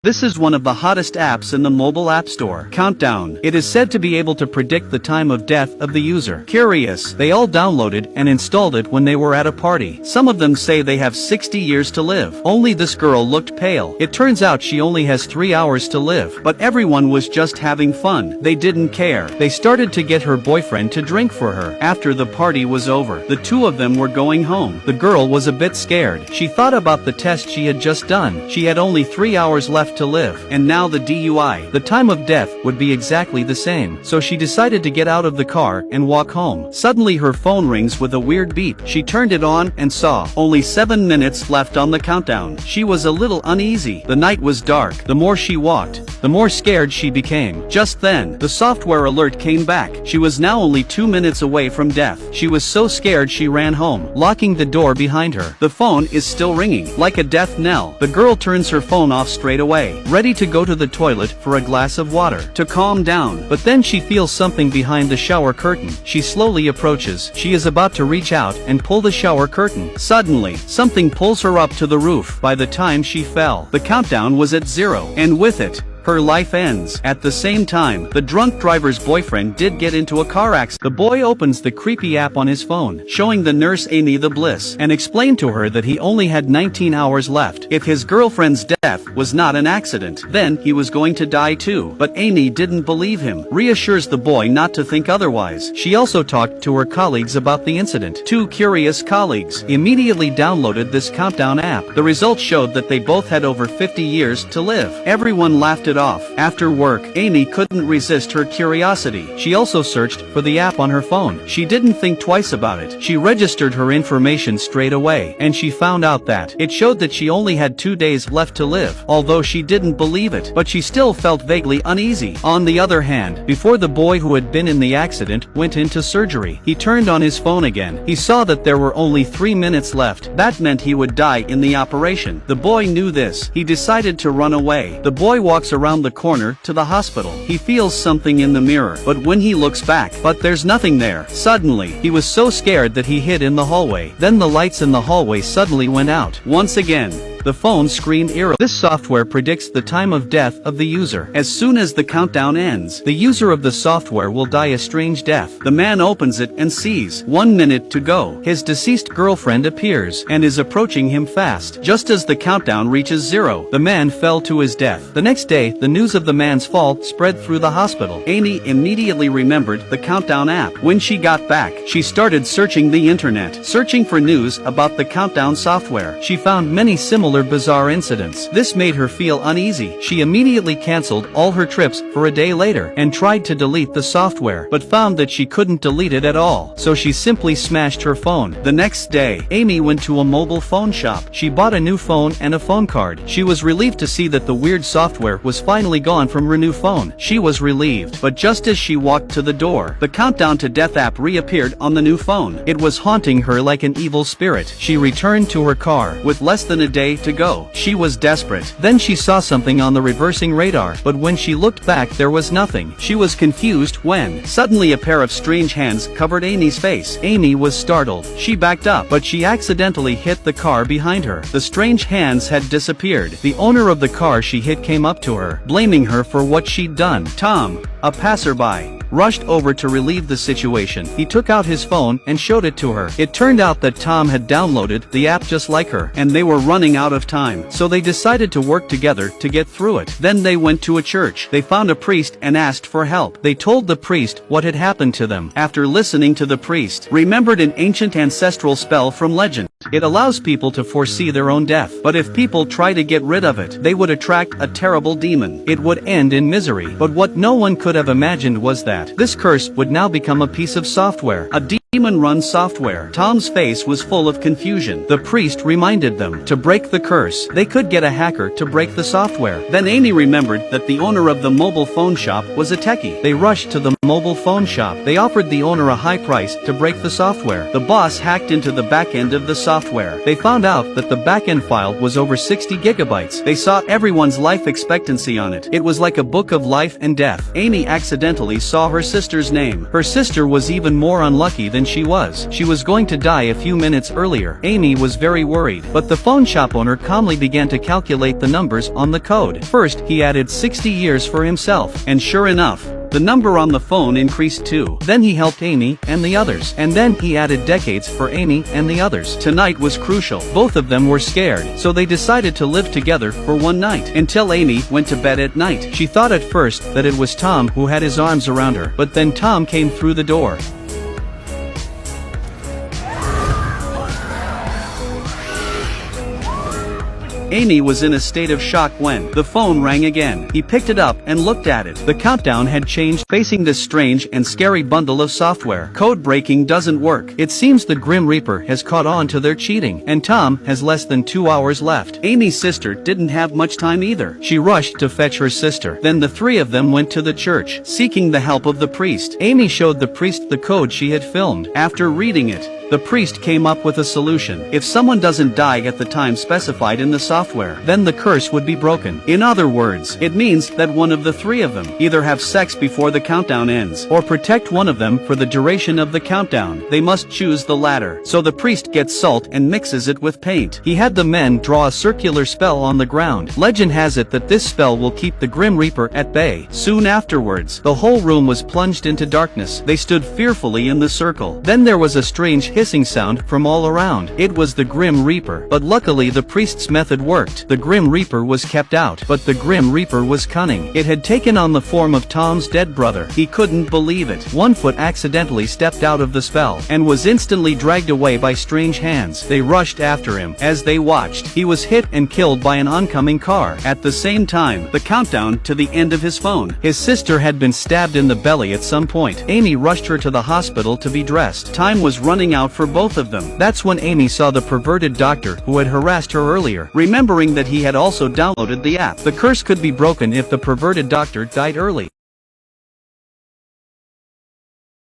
This is one of the hottest apps in the mobile app store. Countdown. It is said to be able to predict the time of death of the user. Curious, they all downloaded and installed it when they were at a party. Some of them say they have 60 years to live. Only this girl looked pale. It turns out she only has 3 hours to live. But everyone was just having fun. They didn't care. They started to get her boyfriend to drink for her. After the party was over, the two of them were going home. The girl was a bit scared. She thought about the test she had just done. She had only 3 hours left to live, and now the DUI, the time of death, would be exactly the same. So she decided to get out of the car and walk home. Suddenly her phone rings with a weird beep. She turned it on and saw only 7 minutes left on the countdown. She was a little uneasy. The night was dark. The more she walked, the more scared she became. Just then, the software alert came back. She was now only 2 minutes away from death. She was so scared she ran home, locking the door behind her. The phone is still ringing, like a death knell. The girl turns her phone off straight away, ready to go to the toilet for a glass of water to calm down. But then she feels something behind the shower curtain. She slowly approaches. She is about to reach out and pull the shower curtain. Suddenly, something pulls her up to the roof. By the time she fell, the countdown was at 0, and with it, her life ends. At the same time, the drunk driver's boyfriend did get into a car accident. The boy opens the creepy app on his phone, showing the nurse Amy the bliss, and explained to her that he only had 19 hours left. If his girlfriend's death was not an accident, then he was going to die too. But Amy didn't believe him, reassures the boy not to think otherwise. She also talked to her colleagues about the incident. Two curious colleagues immediately downloaded this countdown app. The results showed that they both had over 50 years to live. Everyone laughed it off. After work, Amy couldn't resist her curiosity. She also searched for the app on her phone. She didn't think twice about it. She registered her information straight away, and she found out that it showed that she only had 2 days left to live. Although she didn't believe it, but she still felt vaguely uneasy. On the other hand, before the boy who had been in the accident went into surgery, he turned on his phone again. He saw that there were only 3 minutes left. That meant he would die in the operation. The boy knew this. He decided to run away. The boy walks around the corner to the hospital. He feels something in the mirror, but when he looks back, there's nothing there. Suddenly, he was so scared that he hid in the hallway. Then the lights in the hallway suddenly went out. Once again, the phone screamed eerily. This software predicts the time of death of the user. As soon as the countdown ends, the user of the software will die a strange death. The man opens it and sees 1 minute to go. His deceased girlfriend appears and is approaching him fast. Just as the countdown reaches 0, the man fell to his death. The next day, the news of the man's fall spread through the hospital. Amy immediately remembered the countdown app. When she got back, she started searching the internet, searching for news about the countdown software. She found many similar bizarre incidents. This made her feel uneasy. She immediately canceled all her trips for a day later and tried to delete the software, but found that she couldn't delete it at all. So she simply smashed her phone. The next day, Amy went to a mobile phone shop. She bought a new phone and a phone card. She was relieved to see that the weird software was finally gone from her new phone. She was relieved, but just as she walked to the door, the countdown to death app reappeared on the new phone. It was haunting her like an evil spirit. She returned to her car. With less than a day to go, she was desperate. Then she saw something on the reversing radar, but when she looked back there was nothing. She was confused when suddenly a pair of strange hands covered Amy's face. Amy was startled. She backed up, but she accidentally hit the car behind her. The strange hands had disappeared. The owner of the car she hit came up to her, blaming her for what she'd done. Tom, a passerby, rushed over to relieve the situation. He took out his phone and showed it to her. It turned out that Tom had downloaded the app just like her, and they were running out of time. So they decided to work together to get through it. Then they went to a church. They found a priest and asked for help. They told the priest what had happened to them. After listening to the priest, remembered an ancient ancestral spell from legend. It allows people to foresee their own death, but if people try to get rid of it, they would attract a terrible demon. It would end in misery. But what no one could have imagined was that this curse would now become a piece of software, a demon-run software. Tom's face was full of confusion. The priest reminded them to break the curse. They could get a hacker to break the software. Then Amy remembered that the owner of the mobile phone shop was a techie. They rushed to the mobile phone shop. They offered the owner a high price to break the software. The boss hacked into the back end of the software. They found out that the back-end file was over 60 gigabytes. They saw everyone's life expectancy on it. It was like a book of life and death. Amy accidentally saw her sister's name. Her sister was even more unlucky than than she was. She was going to die a few minutes earlier. Amy was very worried, but the phone shop owner calmly began to calculate the numbers on the code. First, he added 60 years for himself, and sure enough, the number on the phone increased too. Then he helped Amy and the others. And then he added decades for Amy and the others. Tonight was crucial. Both of them were scared, so they decided to live together for one night. Until Amy went to bed at night. She thought at first that it was Tom who had his arms around her. But then Tom came through the door. Amy was in a state of shock when the phone rang again. He picked it up and looked at it. The countdown had changed. Facing this strange and scary bundle of software, code breaking doesn't work. It seems the Grim Reaper has caught on to their cheating, and Tom has less than 2 hours left. Amy's sister didn't have much time either. She rushed to fetch her sister. Then the three of them went to the church, seeking the help of the priest. Amy showed the priest the code she had filmed. After reading it, the priest came up with a solution. If someone doesn't die at the time specified in the software, then the curse would be broken. In other words, it means that one of the three of them either have sex before the countdown ends, or protect one of them for the duration of the countdown. They must choose the latter. So the priest gets salt and mixes it with paint. He had the men draw a circular spell on the ground. Legend has it that this spell will keep the Grim Reaper at bay. Soon afterwards, the whole room was plunged into darkness. They stood fearfully in the circle. Then there was a strange hissing sound from all around. It was the Grim Reaper. But luckily the priest's method worked. The Grim Reaper was kept out. But the Grim Reaper was cunning. It had taken on the form of Tom's dead brother. He couldn't believe it. One foot accidentally stepped out of the spell, and was instantly dragged away by strange hands. They rushed after him. As they watched, he was hit and killed by an oncoming car. At the same time, the countdown to the end of his phone. His sister had been stabbed in the belly at some point. Amy rushed her to the hospital to be dressed. Time was running out for both of them. That's when Amy saw the perverted doctor who had harassed her earlier. Remembering that he had also downloaded the app, the curse could be broken if the perverted doctor died early.